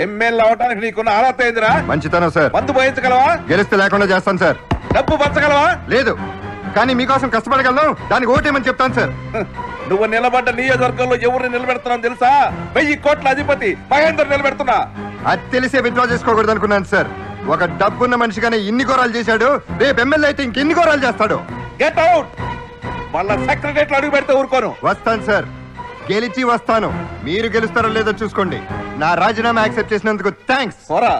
MLA అవడానికి నీకున్న అర్హత ఏందిరా? మంచితనం సార్. మందు పోయించగలవా? గెలిస్తే లేకుండా చేస్తాను సార్. డబ్బు పంచగలవా? లేదు, కానీ మీకోసం కష్టపడగలను. దానికి ఓటేమని చెప్తాను సార్. నువ్వు నిలబడ్డ నియోజకవర్గంలో ఎవరిని నిలబెడుతున్నావు తెలుసా? 1000 కోట్ల అధిపతి మహేందర్ నిలబెడుతున్నా. అది తెలిసే విత్డ్రా చేసుకోకూడదు అనుకున్నాను సార్. ఒక డబ్బున్న మనిషిగానే ఇన్ని ఘోరాలు చేశాడు, రేపు ఎమ్మెల్యే అయితే ఇంకెన్ని ఘోరాలు చేస్తాడు. Get out. మళ్ళా సెక్రటరీ అడుగు పెడితే ఊరుకోను. వస్తాను సార్, గెలిచి వస్తాను. మీరు గెలుస్తారో లేదో చూసుకోండి. నా రాజీనామా యాక్సెప్ట్ చేసినందుకు థ్యాంక్స్. పోరా.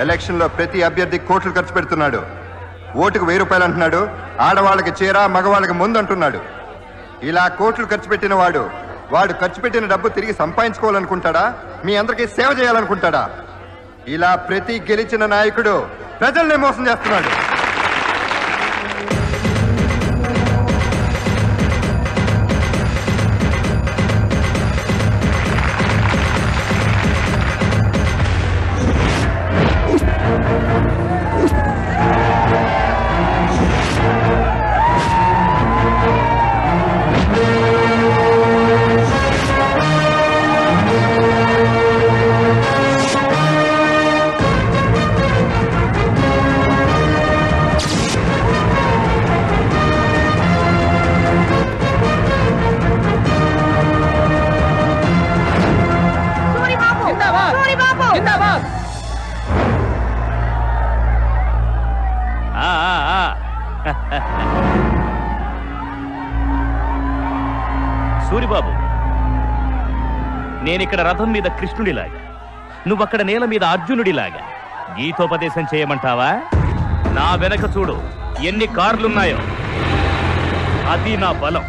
ఎలక్షన్ లో ప్రతి అభ్యర్థి కోట్లు ఖర్చు పెడుతున్నాడు. ఓటుకు 1000 రూపాయలు అంటున్నాడు. ఆడవాళ్ళకి చీర, మగవాళ్ళకి ముందు అంటున్నాడు. ఇలా కోట్లు ఖర్చు పెట్టిన వాడు ఖర్చు పెట్టిన డబ్బు తిరిగి సంపాదించుకోవాలనుకుంటాడా? మీ అందరికీ సేవ చేయాలనుకుంటాడా? ఇలా ప్రతి గెలిచిన నాయకుడు ప్రజల్ని మోసం చేస్తున్నాడు. సూరిబాబు, నేనిక్కడ రథం మీద కృష్ణుడిలాగా, నువ్వక్కడ నేల మీద అర్జునుడిలాగా గీతోపదేశం చేయమంటావా? నా వెనక చూడు ఎన్ని కార్లున్నాయో. అది నా బలం,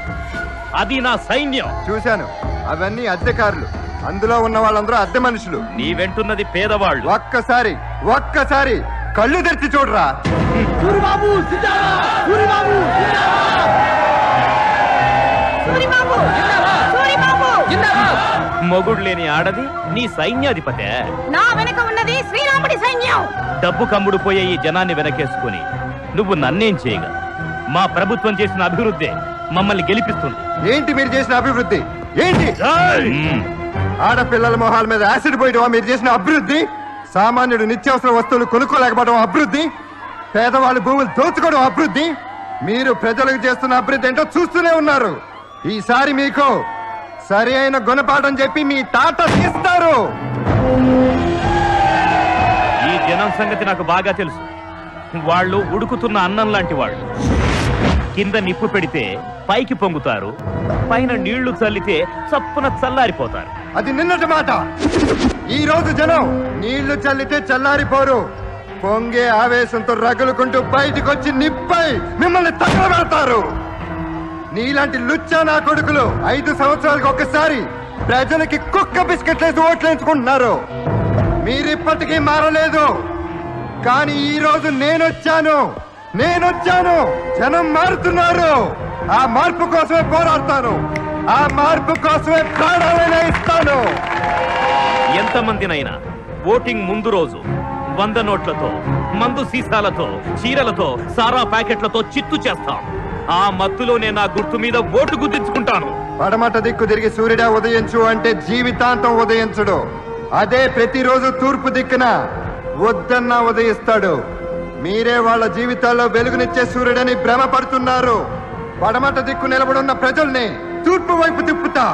అది నా సైన్యం. చూశాను, అవన్నీ అద్దె కార్లు. అందులో ఉన్న వాళ్ళందరూ అద్దె మనుషులు. నీ వెంటున్నది పేదవాళ్ళు. ఒక్కసారి కళ్ళు తెరిచి చూడరా. మొగుడు లేని ఆడది నీ సైన్యాధిపతే. నా వెనక ఉన్నది శ్రీరాముడి సైన్యం. డబ్బు కమ్ముడు పోయే ఈ జనాన్ని వెనకేసుకుని నువ్వు నన్నేం చేయగా? మా ప్రభుత్వం చేసిన అభివృద్ధి మమ్మల్ని గెలిపిస్తుంది. ఏంటి మీరు చేసిన అభివృద్ధి? ఏంటి? ఆడపిల్లల మొహాల మీద యాసిడ్ పోయడం మీరు చేసిన అభివృద్ధి? సామాన్యుడు నిత్యావసర వస్తువులు కొనుక్కోలేకపోవడం అభివృద్ధి? పేదవాళ్ళు భూములు దోచుకోవడం అభివృద్ధి? మీరు ప్రజలకు చేస్తున్న అభివృద్ధి ఏంటో చూస్తూనే ఉన్నారు. ఈసారి మీకు సరి అయిన గుణపాఠం చెప్పి మీ తాట తీస్తారు. ఈ జనం సంగతి నాకు బాగా తెలుసు. వాళ్ళు ఉడుకుతున్న అన్నం లాంటి వాళ్ళు. కింద నిప్పు పెడితే పైకి పొంగుతారు, పైన నీళ్లు చల్లితే చప్పున చల్లారిపోతారు. అది నిన్నటి మాట. ఈ రోజు జనం నీళ్లు చల్లితే చల్లారిపోరు. పొంగే ఆవేశంతో రగులుకుంటూ బయటికి వచ్చి నిప్పై మిమ్మల్ని తగలబెడతారు. నీలాంటి లుచ్చా నా కొడుకులు 5 సంవత్సరాలకు ఒక్కసారి ప్రజలకి కుక్క బిస్కెట్లేసి ఓట్లేయించుకుంటున్నారు. మీరిప్పటికీ మారలేదు. కానీ ఈ రోజు నేనొచ్చాను. జనం మారుతున్నారు. ఆ మార్పు కోసమే పోరాడతాను. ఆ మార్పు కోసమే ప్రాణాలైనా ఇస్తాను. ఎంతమందినైనా ఓటింగ్ ముందు రోజు 100 నోట్లతో, మందు సీసాలతో, చీరలతో, సారా ప్యాకెట్లతో చిత్తు చేస్తాం. ఆ మత్తులోనే నా గుర్తు మీద ఓటు గుర్తించుకుంటాను. పడమట దిక్కు తిరిగి సూర్యుడా ఉదయించు అంటే జీవితాంతం ఉదయించడు. అదే ప్రతిరోజు తూర్పు దిక్కున వద్దన్నా ఉదయిస్తాడు. మీరే వాళ్ళ జీవితాల్లో వెలుగునిచ్చే సూర్యుడని భ్రమపడుతున్నారు. పడమట దిక్కు నిలబడున్న ప్రజల్ని తూర్పు వైపు తిప్పుతా.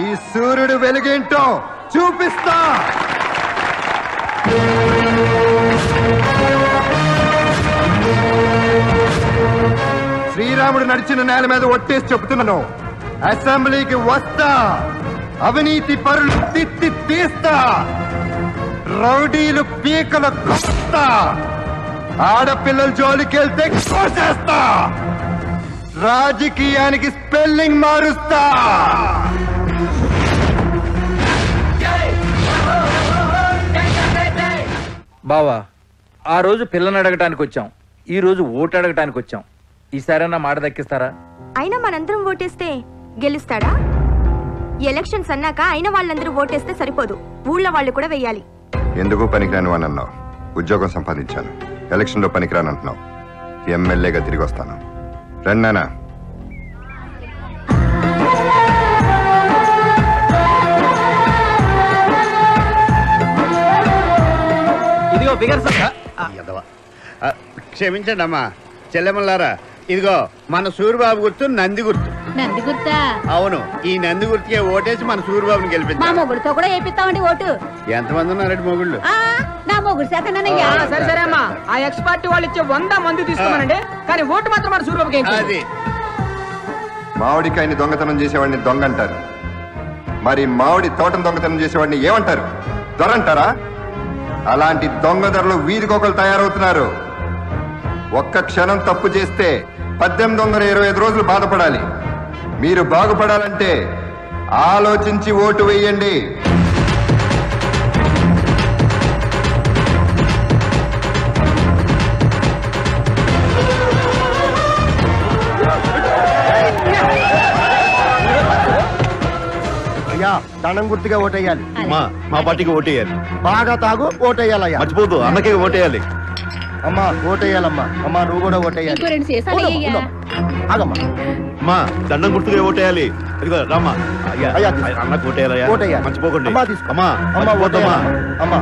ఈ సూర్యుడు వెలుగేంటో చూపిస్తా. శ్రీరాముడు నడిచిన నేల మీద ఒట్టేసి చెప్తున్నాను. అసెంబ్లీకి వస్తా. అవినీతి పరులు తిత్తి తీస్తా. రౌడీలు పీకల కొస్తా. ఆడపిల్లల జోలికెళ్తే కోసేస్తా. రాజకీయానికి స్పెల్లింగ్ మారుస్తా. బావా, ఆ రోజు పిల్లని అడగటానికి వచ్చాం, ఈ రోజు ఓటు అడగటానికి వచ్చాం. ఈసారైనా మాట దక్కిస్తారా? అయినా మనందరం ఓటేస్తే గెలుస్తాడా? ఎలక్షన్స్ అన్నాక అయిన వాళ్ళందరూ ఓటేస్తే సరిపోదు, ఊళ్ళో వాళ్ళు కూడా వెయ్యాలి. ఎందుకు పనికిరాను అని అన్నావు. ఉద్యోగం సంపాదించాను. ఎలక్షన్లో పనికిరాను అంటున్నావు. ఎమ్మెల్యేగా తిరిగి వస్తాను. రండి. ఇదిగో బిగర్ క్షమించండి అమ్మా. చెల్లెమ్మలారా, ఇదిగో మన సూరిబాబు గుర్తు నంది గుర్తు. నంది గుర్తా? అవును, ఈ నంది గుర్తుకే ఓటేసి మన సూరిబాబుని మా గెలిపించాం. మొగుడుతో కూడా వేపిస్తామండి ఓటు. ఎంతమంది ఉన్నారండి మొగుళ్ళు? నా మొగుడు శాతనయ్యా. సరే సరే అమ్మా, ఆ ఎక్స్ పార్టీ వాళ్ళు ఇచ్చే 100 మంది తీసుకోమనండి, కానీ ఓటు మాత్రం మన సూర్యబాబుకి అది మామిడికాయని దొంగతనం చేసేవాడిని దొంగ అంటారు. మరి మామిడి తోటను దొంగతనం చేసేవాడిని ఏమంటారు? దొరంటారా? అలాంటి దొంగ ధరలు వీధికొకరు తయారవుతున్నారు. ఒక్క క్షణం తప్పు చేస్తే 1825 రోజులు బాధపడాలి. మీరు బాగుపడాలంటే ఆలోచించి ఓటు వేయండి. అయ్యా, దండం గుర్తుగా ఓటేయాలి. మా పార్టీకి ఓటేయాలి. బాగా తాగు ఓటేయాలయ్యా. మర్చిపోదు, అన్నకే ఓటేయాలి. అమ్మా ఓటేయాలమ్మా. అమ్మా నువ్వు కూడా ఓటేయాలి. ఇంకో 2 సీసాలయ్యా. ఆగమ్మా. మా దండం గుర్తుగా ఓటేయాలి. ఇదిగో రామ్మా. అయ్యా, అన్నకు ఓటేయాలయ్యా. ఓటేయాలి. మర్చిపోకండి. అమ్మా తీసుకో. అమ్మా అమ్మా ఓటమ్మా. అమ్మా.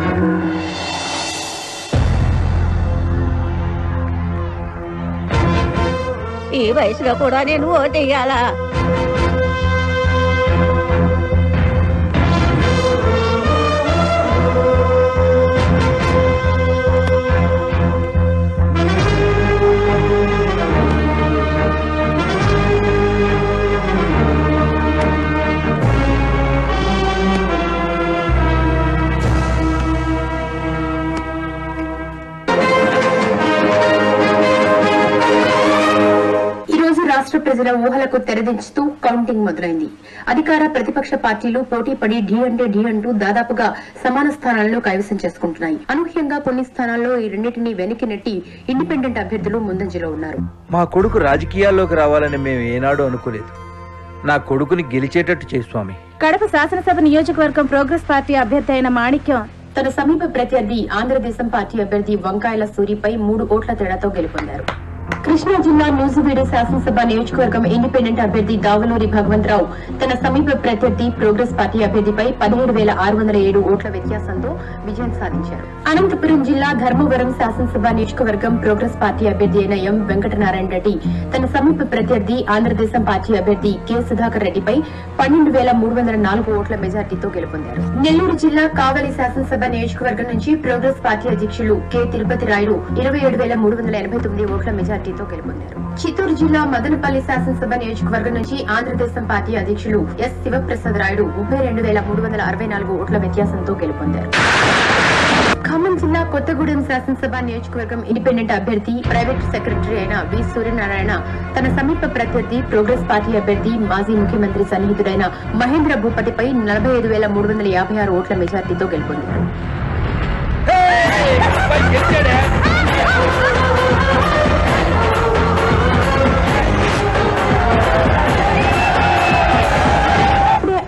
ఈ వయసులో కూడా నేను ఓటేయాలా? రాష్ట్ర ప్రజల ఊహలకు తెరదించుతూ కౌంటింగ్ మొదలైంది. అధికార ప్రతిపక్ష పార్టీలు పోటీపడి ఢీ అంటూ దాదాపుగా సమాన స్థానాలను కైవసం చేసుకుంటున్నాయి. అనూహ్యంగా కొన్ని స్థానాల్లో ఈ రెండింటినీ వెనక్కి నెట్టి ఇండిపెండెంట్ అభ్యర్థులు ముందంజలో ఉన్నారు. మా కొడుకు రాజకీయాల్లోకి రావాలని మేము ఏనాడూ అనుకోలేదు. నా కొడుకుని గెలిచేటట్టు చేయి స్వామి. కడప శాసనసభ నియోజకవర్గం ప్రోగ్రెస్ పార్టీ అభ్యర్థి అయిన మాణిక్యం తన సమీప ప్రత్యర్థి ఆంధ్రదేశం పార్టీ అభ్యర్థి వంకాయల సూరిపై 3 ఓట్ల తేడాతో గెలుపొందారు. కృష్ణా జిల్లా నూజివీడు శాసనసభ నియోజకవర్గం ఇండిపెండెంట్ అభ్యర్థి దావులూరి భగవంతరావు తన సమీప ప్రత్యర్థి ప్రోగ్రెస్ పార్టీ అభ్యర్థిపై 17,607 ఓట్ల వ్యత్యాసంతో విజయం సాధించారు. అనంతపురం జిల్లా ధర్మవరం శాసనసభ నియోజకవర్గం ప్రోగ్రెస్ పార్టీ అభ్యర్థి అయిన ఎం వెంకటనారాయణ రెడ్డి తన సమీప ప్రత్యర్థి ఆంధ్రదేశం పార్టీ అభ్యర్థి కె సుధాకర్ రెడ్డిపై 12,304 ఓట్ల మెజార్టీతో గెలుపొందారు. నెల్లూరు జిల్లా కావలి శాసనసభ నియోజకవర్గం నుంచి ప్రోగ్రెస్ పార్టీ అధ్యక్షులు కె తిరుపతి రాయుడు 27,389 ఓట్ల మెజార్టీతో గెలుపొందారు. చిత్తూరు జిల్లా మదనపల్లి శాసనసభ నియోజకవర్గం నుంచి ఆంధ్రదేశం పార్టీ అధ్యక్షులు ఎస్ శివప్రసాద్ రాయుడు 32,364 ఓట్ల వ్యత్యాసంతో గెలుపొందారు. ఖమ్మం జిల్లా కొత్తగూడెం శాసనసభ నియోజకవర్గం ఇండిపెండెంట్ అభ్యర్థి ప్రైవేట్ సెక్రటరీ అయిన వి సూర్యనారాయణ తన సమీప ప్రత్యర్థి ప్రోగ్రెస్ పార్టీ అభ్యర్థి మాజీ ముఖ్యమంత్రి సన్నిహితుడైన మహేంద్ర భూపతిపై 45,356 ఓట్ల మెజార్టీతో గెలుపొందారు.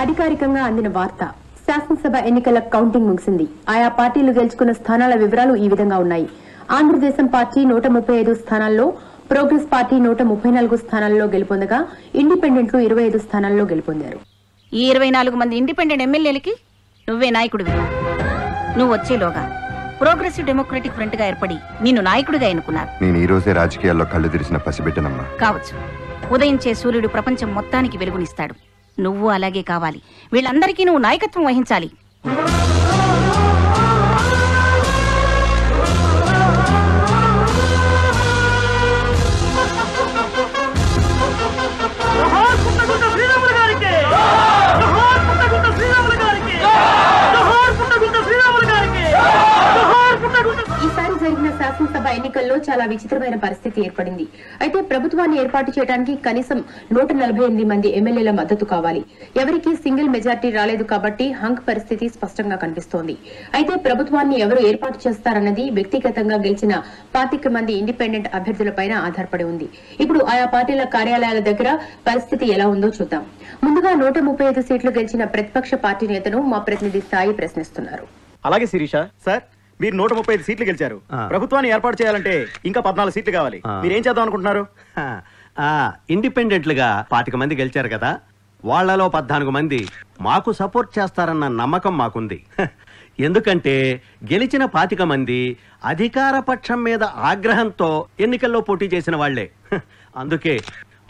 అధికారికంగా అందిన వార్త. శాసనసభ ఎన్నికల కౌంటింగ్ ముగిసింది. ఆయా పార్టీలు గెలుచుకున్న స్థానాల వివరాలు ఈ విధంగా ఉన్నాయి. ఆంధ్రదేశం పార్టీ 135 స్థానాల్లో, ప్రోగ్రెస్ పార్టీ 134 స్థానాల్లో గెలుపొందగా ఇండిపెండెంట్లు 25 స్థానాల్లో గెలుపొందారు. ఈ 24 మంది ఇండిపెండెంట్ ఎమ్మెల్యేలకి నువ్వే నాయకుడివి. నువ్వు వచ్చేలోగా ప్రోగ్రెసివ్ డెమోక్రటిక్ ఫ్రంట్ గా ఏర్పడి నిన్ను నాయకుడిగా ఎన్నుకున్నారు. నేను ఈ రోజే రాజకీయాల్లో కళ్ళు తెరిచిన పసిబిడ్డనమ్మా. కావచ్చు. ఉదయించే సూర్యుడు ప్రపంచం మొత్తానికి వెలుగునిస్తాడు. నువ్వు అలాగే కావాలి. వీళ్ళందరికీ నువ్వు నాయకత్వం వహించాలి. ఈసారి జరిగిన శాసనసభ ఎన్నికల్లో చాలా విచిత్రమైన పరిస్థితి ఏర్పడింది. అయితే ప్రభుత్వాన్ని ఏర్పాటు చేయడానికి కనీసం 148 మంది ఎమ్మెల్యేల మద్దతు కావాలి. ఎవరికి సింగిల్ మెజార్టీ రాలేదు కాబట్టి హంగ్ పరిస్థితి స్పష్టంగా కనిపిస్తోంది. అయితే ప్రభుత్వాన్ని ఎవరు ఏర్పాటు చేస్తారన్నది వ్యక్తిగతంగా గెలిచిన 25 మంది ఇండిపెండెంట్ అభ్యర్థులపైన ఆధారపడి ఉంది. ఇప్పుడు ఆయా పార్టీల కార్యాలయాల దగ్గర పరిస్థితి ఎలా ఉందో చూద్దాం. ముందుగా 135 సీట్లు గెలిచిన ప్రతిపక్ష పార్టీ నేతను మా ప్రతినిధి సాయి ప్రశ్నిస్తున్నారు. అలాగే శిరీష. సార్, మీరు 135 సీట్లు గెలిచారు. ప్రభుత్వాన్ని ఏర్పాటు చేయాలంటే ఇంకా 14 సీట్లు కావాలి. మీరేం చేద్దాం అనుకుంటున్నారు? ఇండిపెండెంట్లుగా 25 మంది గెలిచారు కదా, వాళ్లలో 14 మంది మాకు సపోర్ట్ చేస్తారన్న నమ్మకం మాకుంది. ఎందుకంటే గెలిచిన 25 మంది అధికార పక్షం మీద ఆగ్రహంతో ఎన్నికల్లో పోటీ చేసిన వాళ్లే. అందుకే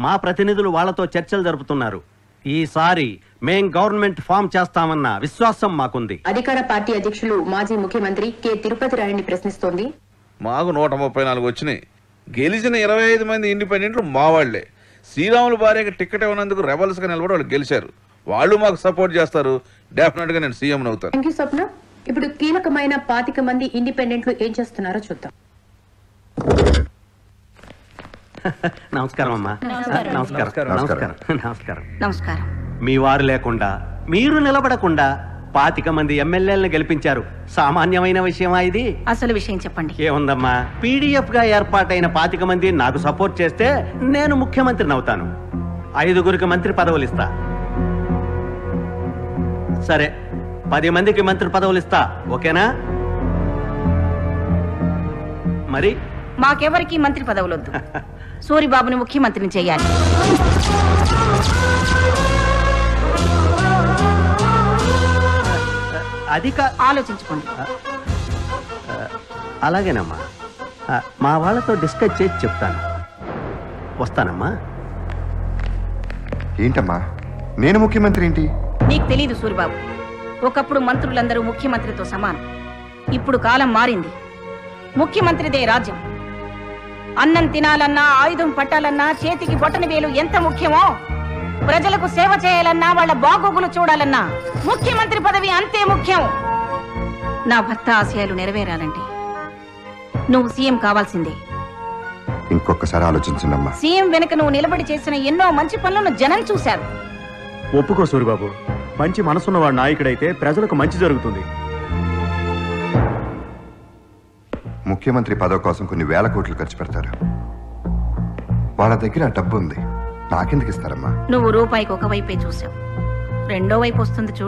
మా ప్రతినిధులు వాళ్లతో చర్చలు జరుపుతున్నారు. ఈసారి మేం గవర్నమెంట్ ఫామ్ చేస్తామన్న విశ్వాసం మాకుంది. అధికార పార్టీ అధ్యక్షులు మాజీ ముఖ్యమంత్రి కె తిరుపతి రాయని ప్రశ్నిస్తోంది. మాకు 134 వచ్చినాయి. గెలిచిన 25 మంది ఇండిపెండెంట్లు మా వాళ్లే. శ్రీరాములు భార్యకి టికెట్ ఇవ్వనందుకు రెబల్స్ గా నిలబడి వాళ్ళు గెలిచారు. వాళ్ళు మాకు సపోర్ట్ చేస్తారు. డెఫినెట్ గా నేను సీఎం అవుతాను. థాంక్యూ స్వప్న. ఇప్పుడు కీలకమైన 25 మంది ఇండిపెండెంట్లు ఏం చేస్తున్నారో చూద్దాం. నమస్కారం అమ్మా. నమస్కారం. మీ వారు లేకుండా, మీరు నిలబడకుండా 25 మంది ఎమ్మెల్యేలను గెలిపించారు. సామాన్యమైన విషయమా ఇది? అసలు విషయం చెప్పండి. ఏముందమ్మా, పీడీఎఫ్ గా ఏర్పాటైన 25 మంది నాకు సపోర్ట్ చేస్తే నేను ముఖ్యమంత్రిని అవుతాను. 5గురికి మంత్రి పదవులు ఇస్తా. సరే, 10 మందికి మంత్రి పదవులు ఇస్తా. ఓకేనా? మరి మాకెవరికి మంత్రి పదవులొద్దు. సూరిబాబుని ముఖ్యమంత్రిని చేయాలి. ఆలోచించుకోండి. అలాగేనమ్మా, మా వాళ్ళతో డిస్కస్ చేసి చెప్తాను. వస్తానమ్మా. ఏంటమ్మా, నేను ముఖ్యమంత్రి ఏంటి? నీకు తెలీదు సూరిబాబు. ఒకప్పుడు మంత్రులందరూ ముఖ్యమంత్రితో సమానం. ఇప్పుడు కాలం మారింది. ముఖ్యమంత్రిదే రాజ్యం. అన్నం తినాలన్నా, ఆయుధం పట్టాలన్నా, చేతికి బొటన వేలు ఎంత ముఖ్యమో, ప్రజలకు సేవ చేయాలన్నా, వాళ్ళ బాగోగులు చూడాలన్నా ముఖ్యమంత్రి పదవి అంతే ముఖ్యం. నా భర్త ఆశయాలు నెరవేరాలంటే నువ్వు సీఎం కావాల్సిందే. ఇంకొకసారి ఆలోచించండమ్మా. సీఎం వెనుక నువ్వు నిలబడి చేసిన ఎన్నో మంచి పనులను జనం చూశారు. ఒప్పుకో సూరిబాబు, మంచి మనసున్నవాడు నాయకుడైతే ప్రజలకు మంచి జరుగుతుంది. ముఖ్యమంత్రి పదవి కోసం కొన్ని వేల కోట్లు ఖర్చు పెడతారు. వాళ్ళ దగ్గర డబ్బు ఉంది, నాకెందుకు ఇస్తారమ్మా? నువ్వు రూపాయికి ఒక వైపే చూసావు, రెండో వైపు వస్తుంది చూడు.